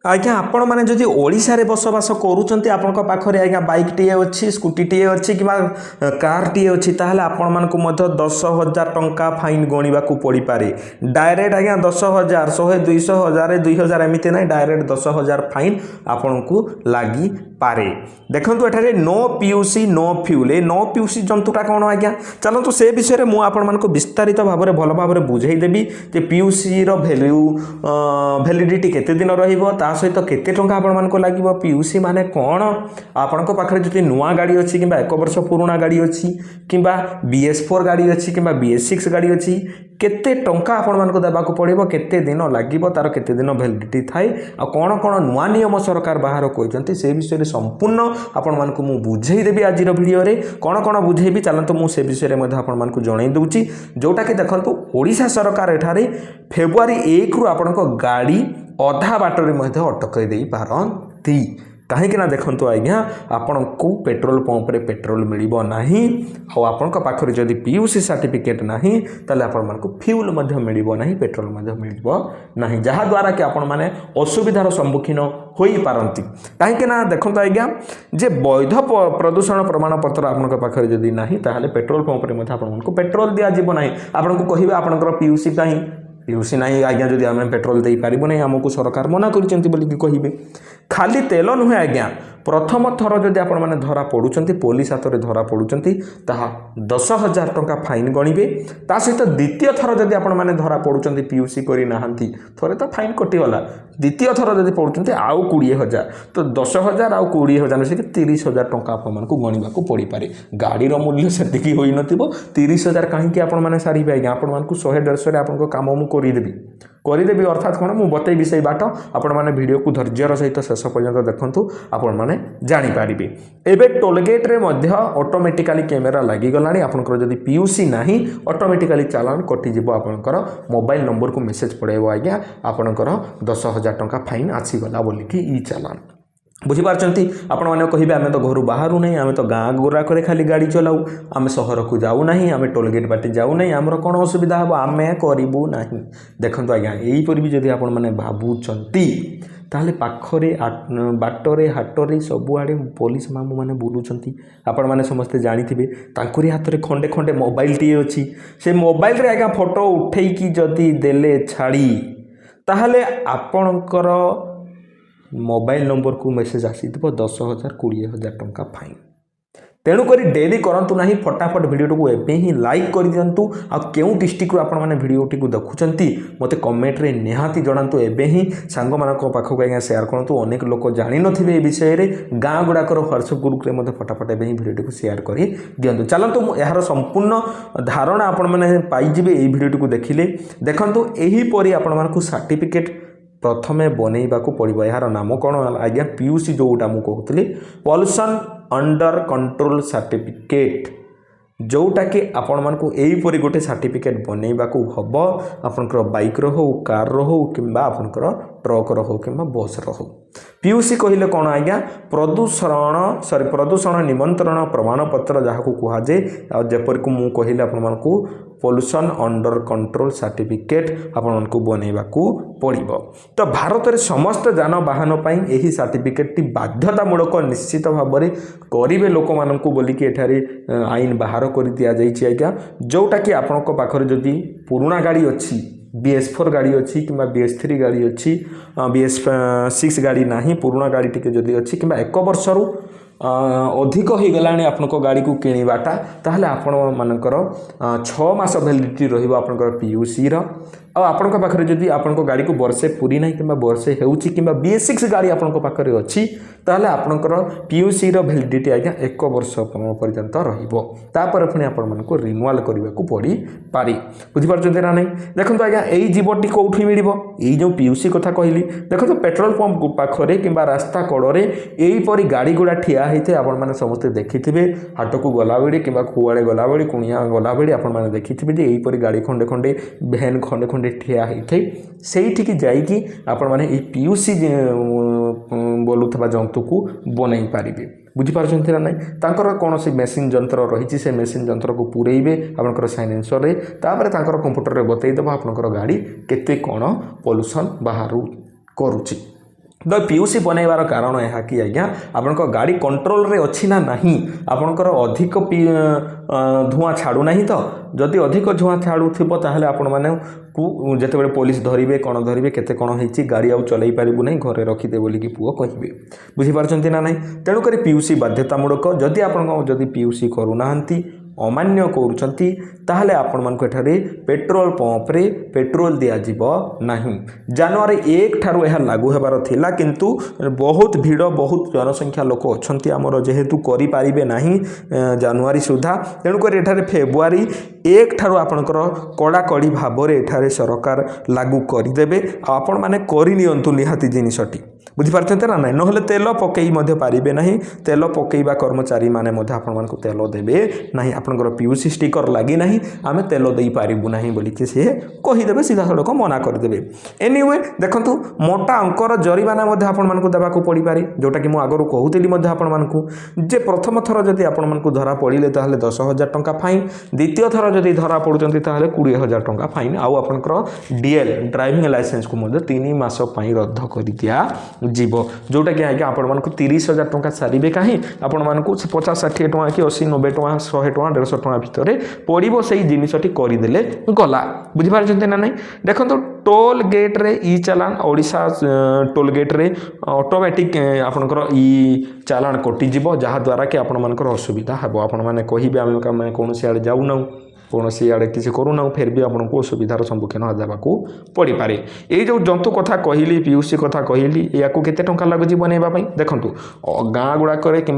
आज्ञा आपण मैंने जदि ओडिशा रे बसवास करूछंती आपनका पाखरे आज्ञा बाइक टीए अच्छी स्कूटी टीए अच्छी कि कार टीए अच्छी ताहले आपण मानकु मध्य 10,000 टंका फाइन गणिबा को पड़ी पारे डायरेक्ट आज्ञा 10,000 100 200 1000 2000 एमिते नै डायरेक्ट 10,000 फाइन आपनकु लागी पारे देखंतु एठारे नो पीयूसी नो फ्यूल ए नो पीयूसी जंतुटा कोन आज्ञा चलंतु से विषय रे मु आपण मानकु विस्तारित भाबरे भल भाबरे बुझाई देबी जे पीयूसी रो वैलिडिटी केते दिन रहिबो ता सहित केते टंका आपण मानको लागिबो पीयूसी माने कोन आपनको पाखरे जति नुवा गाड़ी अछि किबा 1 वर्ष पुराना गाड़ी अछि किबा BS4 गाड़ी अछि किबा BS6 गाड़ी अछि केते टंका आपण मानको देबाको पड़िबो केते दिन लागिबो तार केते दिन वैलिडिटी थाए आ कोन कोन नुवा नियम सरकार बाहर कहजंती से विषय रे संपूर्ण आपण मानको मु बुझेई देबी आज रो वीडियो रे कोन कोन बुझेबी चलंतु मु से विषय रे मध्ये आपण मानको जणाई दउची जोटा कि देखंतु ओडिशा सरकार एठारे फेब्रुआरी 1 रु आपनको गाड़ी अधा बाटर मध्य अटक दे पारती कहीं ना देखंतु आज्ञा आपण को पेट्रोल पंप रे पेट्रोल मिलिबो नाही आ आपण को पाखरे जदी पीयूसी सर्टिफिकेट नाही तले आपण मानको फ्यूल मध्य मिलिबो नाही पेट्रोल मध्य मिलिबो नाही जहा द्वारा कि आपण माने असुविधार सम्मुखीन होई पारंती कहीं ना देखंतु आज्ञा जे वैध प्रदूषण प्रमाण पत्र आपण को पाखरे जदी नाही ताहले पेट्रोल पंप रे मध्य आपण मानको पेट्रोल दिया जिवो नाही आपण को कहिबे आपनकर पीयूसी काई पीयूसी नहीं आज्ञा जदि आम पेट्रोल दे पारिबो नहीं आमको सरकार मना करिसेंती बोली कि कहिबे खाली तेल नुहे आज्ञा प्रथम थर जदि आपण माने धरा पडुचंती पुलिस हाथ में धरा पडुचंती ताहा 10,000 टंका फाइन गणिबे ता सहित द्वितीय थर जदि आपण माने धरा पडुचंती पीयूसी करी नाहंती थरे तो फाइन कटि गला द्वितीय थर जदि पडुचंती आउ 20,000 तो 10,000 आउ 20,000 से 30,000 टंका आपण मानकु गणिबा को पड़ी पारे गाड़ी रो मूल्य सेतिकी होई नथिबो 30,000 काहे कि आपण माने सारी आज्ञा आपण मानकु 100-150 रे आपण को काम मु करिदेबी अर्थात कोन मु बतैबी सही बाट आपण माने वीडियो को धैर्यर सहित शेष पर्यंत देखंतु आपण माने जानि पारिबे एबे टोलगेट रे मध्य ऑटोमेटिकली कैमेरा लागि गलानी आपनकर जदी पीयूसी नाही ऑटोमेटिकली चालान कटि जिवो आपनकर मोबाइल नंबर को मेसेज पड़ेबो आज्ञा आपनकर 10,000 टंका फाइन आसी गला बोली कि ई चालान बुझीपारचंती आपण माने कहिबे आमे तो घर बाहरु नहीं आमे तो गाँ गोरा करे खाली गाड़ी चलाऊ आमे शहर को जाऊ नहीं आमे टोलगेट बाटे जाऊ नहीं आमर कोन असुविधा हबो आमे करिबु नहीं देखंतु आज्ञा एई पर भी जदी आपण माने भाबुचंती ताहले पाखरे बाटरे हाटरे सबुआड़े पुलिस मामू माने बुलुचंती आपण माने समस्ते जानिथिबे तांकुरी हाथ रे खंडे खंडे मोबाइल टी अछि से मोबाइल रे आज्ञा फोटो उठेई की जदी देले छाड़ी ताहले आपणकर मोबाइल नंबर को मेसेज आसी 10,000 20,000 टंका फाइन तेणुक डेरी करूँ ना फटाफट भिडियो को एवं ही लाइक कर दिंतु आ क्यों डिस्ट्रिक्ट आपण मैंने भिडियोटी को देखुंत मत कमेंट रे निहाती जनातु एवं ही सांग मान पाखक आज्ञा सेयार करूँ अनेक लोक जानी नथिबे ए विषय में गाँ गुड़ाकर व्हाट्सएप ग्रुप में फटाफट एवं ही भिडियो को सेयार कर दिंतु चलतु यार संपूर्ण धारणा आपण मैंने पाइबे ये भिडियोटी को देखिले देखंतु एहीपरि आपण मानकु सर्टिफिकेट प्रथमे बनैबा को पड़िबो यार नाम कोन आज्ञा पीयूसी जोटा मु कहतली पॉल्यूशन अंडर कंट्रोल सर्टिफिकेट जोटा कि आपण मानकु एही परि गोटे सर्टिफिकेट बनैबा को हबो आपनकर बाइक रो हो कार रो हो किंबा आपनकर ट्रक रो हो किंबा बस रो हो पीयूसी कहिले कोन आज्ञा प्रदूषण निमंत्रण प्रमाण पत्र जहाँ को कहा जाए जेपर को मु कहिले आपण मानकु पॉल्यूशन अंडर कंट्रोल सर्टिफिकेट आपण मानकु बनैबा को पड़िबो तो भारत रे समस्त जानवाहन पई एही सर्टिफिकेट टी बाध्यतामूलक निश्चित भाव में करिवे लोक मानकु बोली कि एठारे आईन बाहर कर दिया जाइछि आज्ञा जोटा कि आपनक पाखरे जदी पुराना गाड़ी अछि BS4 गाड़ी अच्छी कि BS3 गाड़ी अच्छी BS6 गाड़ी नहीं पुराना गाड़ी टी जदि अच्छी कि 1 वर्ष रु अधिक हो गलानी आपनको गाड़ी को किणवाटा ताहले आपण मानकर 6 मास वैलिडिटी रहिबो आपनकर पीयूसी रो आपण पाखरे जदि आपण गाड़ी को वर्षे पूरी ना कि वर्षे हेउची कि BS6 गाड़ी आपण पाखरे अच्छी ताहले आपनकर पीयूसी रो वैलिडिटी आज्ञा 1 वर्ष पर्यंत रहिबो तापर पुणी आपण मानको रिन्यूअल करबा को पड़ी पारी बुझी पारछते ना नहीं देखंतु आज्ञा एई जीवटी कोठी मिलिबो एई जो पीयूसी कथा कहली देखंतु पेट्रोल पंप पाखरे किंबा रास्ता कड़रे एई परी गाड़ी गुडा ठिया हेते आपण माने समस्त देखिथिबे हाट को गला बेड़ी किंबा कुआड़े गला बेड़ी कुणिया गला बेड़ी आपण माने देखिथिबे जे एई परी गाड़ी खंडे खंडे वैन खंडे खंडे ठिया हेते सेठी की जाईकी आपण माने ए पीयूसी बोलुथबा जंतु को बनई पारिबे बुझीपारछन्ति ना नहीं तांकर कौन सी मेसीन जंत्र रही से मेसीन जंत्र को पूरेबे आपनकर साइलेंसर रे तापर तांकर कंप्यूटर रे बतई देबा आपनकर गाड़ी केते कोन पोल्यूशन बाहरु करूची तो पीयूसी बनइबार कारण यह कि आज्ञा आपण गाड़ी कंट्रोल रे अच्छी ना नहीं आपणकर अधिक धुआं छाड़ू ना तो जदि अधिक धुआं छाड़ू ताहले आपण माने को जिते पुलिस धरवे कौन धरवे केते कौन होती गाड़ी आउ चल पारू ना घरे रखिदे बोलिकी पुओ कहे बुझीपार ना ना तेणुक पीयूसी बाध्यतामूलक जदि आप पीयूसी करूना अमान्य करुँच ताहले आपण मानक एठारे पेट्रोल पंप रे पेट्रोल दियाजिब नहीं जनवरी 1 ठारू यह लागू हेबार थिला किंतु बहुत भीड़ बहुत जनसंख्या लोक अच्छी आमर जेहेतु करि पारिबे नहीं जनवरी सुधा तेणुक एठारे फेब्रुआरी 1 ठारू आपणकर कड़ाकड़ी भाव में एठारे सरकार लागू करदेवे आपण माने करि नियंतु निहाती जिनिसटी बुझीपारते ना ना ना तेल पकई पारे ना तेल पकईवा कर्मचारी मैंने आपण तेल देवे ना आपंकर पीयूसी स्टिकर लगी ना आम तेल दे पारू ना बोलिकी सी कहीदेवे सीधा सड़क मना करदे एनीवे देखु मोटा अंकर जरिमाना आपण देवाक पड़ पारे जोटा कि मुझे आगु कहूली आपण जे प्रथम थर जदि आपण धरा पड़े 10,000 टंका फाइन द्वितीय थर जदि धरा पड़ुंट 20,000 टंका फाइन आउ आपंकर डीएल ड्राइविंग लाइसेंस को 3 मास रद्द कर दिया जीव जोटा कि आज्ञा आपण 30,000 टंका सारे कहीं आपण मानक 50-60 टଙ୍କା कि 80-90 टଙ୍କା 100 टଙ୍କା 150 टଙ୍କା भितर पड़ो से जिनसटी करदे गला बुझीपार ना नहीं देखो टोल गेट रे ई चालान ओडिशा टोल गेट रे ऑटोमेटिक आपनकर ई चालान कटिଯିବ जहाँद्वारा कि आपण मानकर असुविधा हे आपण मैंने कहे आम कौन आड़े जाऊना कौन आड़े किसी करूना फिर भी आपको असुविधार सम्मुखीन होगा पड़ पारे ये जो जंतु कथा कहली पीयूसी कथा कहली या केते टंका लगुच बनवाई देखूँ गाँ गुड़ाक कि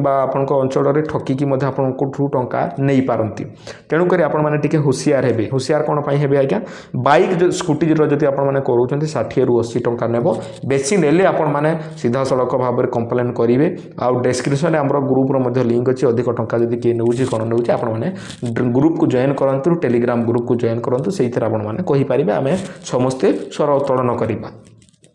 अंचल ठकिकी आपको टंका नहीं पारती तेणुक आपने होशियार हे होशियार कौन हे आज्ञा बाइक स्कूटी जब आपने करूँ 60 ରୁ 80 टंका नेब बेसी नेले आपण मैंने सीधा सड़क भाव में कंप्लेन करेंगे आउ डिस्क्रिप्शन आम ग्रुप्र लिंक अच्छी अधिक टंका जब किए नौ कौन नौ आपने ग्रुप को जॉइन करते टेलीग्राम ग्रुप को जॉइन करूँ से आपने कहींपारे आम समस्ते स्वर उत्तोलन करवा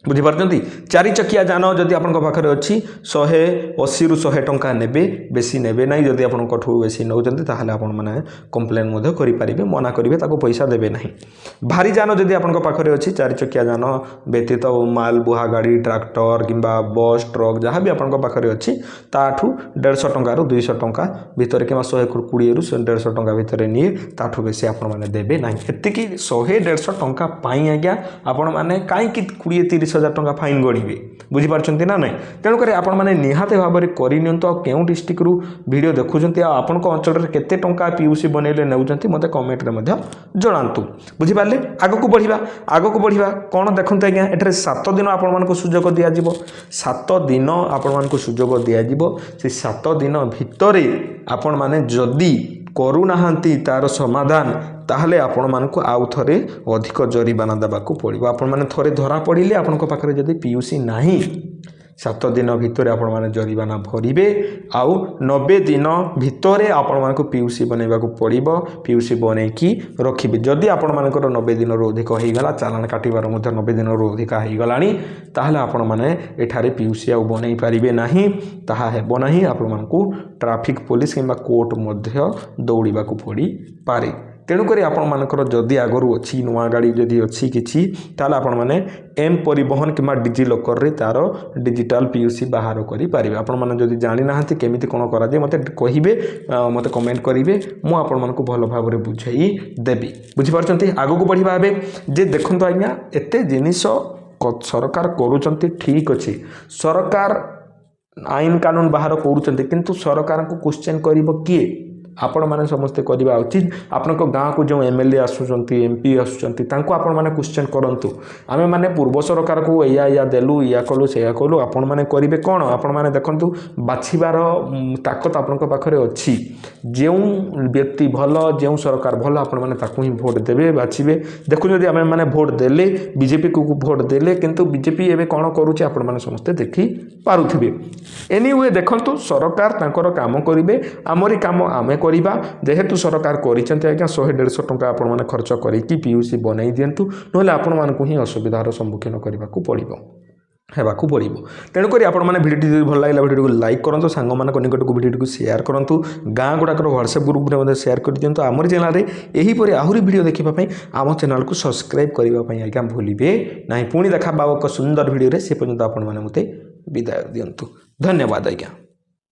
बुझीपारती 4 चकिया जान जदि आपण पाखे अच्छी 180 ରୁ 100 टंका नेबे बेसी नेबे ना जदि आपठू बेसी नौकरी ताहले आपण माने कंप्लेन करेंगे मना करेंगे पैसा देवे ना भारी जान जदि आपण पाखे अच्छी 4 चकिया जान व्यतीत माल बुहा गाड़ी ट्रैक्टर किंबा बस ट्रक जहाँ भी आपण पाखे अच्छी ताठू 150 टंका ରୁ 200 टंका भितर कि 120 ରୁ 150 टंका भितर निए ताठू बेसी आपण माने देवे ना एतिकी 100-150 टंका पाई आज्ञा आपण माने काई 20-30,000 टंका फाइन गणिबे बुझीपारछन्ती ना नहीं तेणुक आपण मैंने निहाते भाव में करनी क्यों डिस्ट्रिक्ट रु वीडियो देखुं आपण अंचल में केते टंका पीयूसी बनइले नौचंती मते कमेंट रे मध्य जणांतु बुझीपारे आगक बढ़िया कौन देखते आज्ञा एठारे 7 दिन आपण मानक सुजोग दियाजिबो 7 दिन आपण मानक सुजोग दियाजिबो से 7 दिन भितरे आपण माने जदी करूनाहांती तार समाधान ताहले आपण मानकु आउ थरे अधिक जरिमाना देबाकू पड़िबो आपण माने थरे धरा पड़िले आपनक पाखरे जदि पीयूसी नाही 7 दिन भितर आपण माने जरिमाना भरिबे आउ 90 दिन भितर आपण मानकु पीयूसी बनइबाकू पड़िबो पीयूसी बनैकी रखिबे जदि आपण मानकर 90 दिन रो अधिक होई गला चालान काटिबार मध्ये 90 दिन रो अधिक होई गलानी ताहले आपण माने एठारे पीयूसी आउ बनई पारिबे नाही ताहा हेबो नाही आपण मानकू ट्रैफिक पुलिस किंबा कोर्ट मध्य दौड़ाकू पड़ी पारे तेणुक आपण मानकर जदि आगरू अच्छी नुआ गाड़ी जदि अच्छी किछि ताले आपण माने एम परिवहन किंबा डिजी लॉकर रे तार डिजिटल पीयूसी बाहर करि पारिबे आपण माने जदि जानि नाहंती केमिति कोन करा जे मते कहिबे मते कमेंट करिवे मु आपण मानकू भलो भाव रे बुझाई देबी बुझि पारछंती आगु को बढ़िबा हेबे जे देखंतो आज्ञा एते जिनिस सरकार करूचंती ठीक अछि सरकार आईन कानून बाहर करूचंती किंतु सरकार को क्वेश्चन करिवो किए आपण माने समस्ते करवा उचित आपण गाँव को जो एमएलए आसुचंती एमपी आसुचंती तांको आपण माने क्वेश्चन करंतु आमे माने पूर्व सरकार को या देलु या कलु से कलु आपण माने करिवे कोन आपण माने देखंतु बाछिबार ताकत आपण पाखरे अछि जेउ व्यक्ति भलो जेउ सरकार भलो आपण माने ताकू ही वोट देबे बाछिबे देखु जदि आमे माने वोट देले बीजेपी को वोट देले किंतु बीजेपी एबे कोन करूची आपण माने समस्ते देखि पारुथिबे एनीवे देखंतु सरकार तांकर काम करिवे आमरी काम आमे करिबा जेहेतु सरकार करिसेंती आज्ञा 100-150 टंका आपण माने खर्च करिकि पीयूसी बनई दियंतु नहले आपण मानकु ही असुविधार सम्मुखीन करबाकू पड़िबो। ହେବାକୁ ପଡ଼ିବ। ତେଣୁକରି ଆପଣମାନେ ଭିଡ଼ିଓଟି ଯଦି ଭଲ ଲାଗିଲା ଭିଡ଼ିଓଟିକୁ ଲାଇକ୍ କରନ୍ତୁ, ସାଙ୍ଗମାନଙ୍କ ନିକଟକୁ ଭିଡ଼ିଓଟିକୁ ସେୟାର କରନ୍ତୁ, ଗାଁ ଗୁଡ଼ାକର ହ୍ୱାଟ୍ସଆପ୍ ଗ୍ରୁପ୍ରେ ମଧ୍ୟ ସେୟାର କରିଦିଅନ୍ତୁ। ଆମରି ଚ୍ୟାନେଲରେ ଏହିପରି ଆହୁରି ଭିଡ଼ିଓ ଦେଖିବା ପାଇଁ ଆମ ଚ୍ୟାନେଲକୁ ସବସ୍କ୍ରାଇବ୍ କରିବା ପାଇଁ ଆଜ୍ଞା ଭୁଲିବେ ନାହିଁ। ପୁଣି ଦେଖା ପାବ ଏକ ସୁନ୍ଦର ଭିଡ଼ିଓରେ, ସେ ପର୍ଯ୍ୟନ୍ତ ଆପଣମାନେ ମୋତେ ବିଦାୟ ଦିଅନ୍ତୁ। ଧନ୍ୟବାଦ ଆଜ୍ଞା।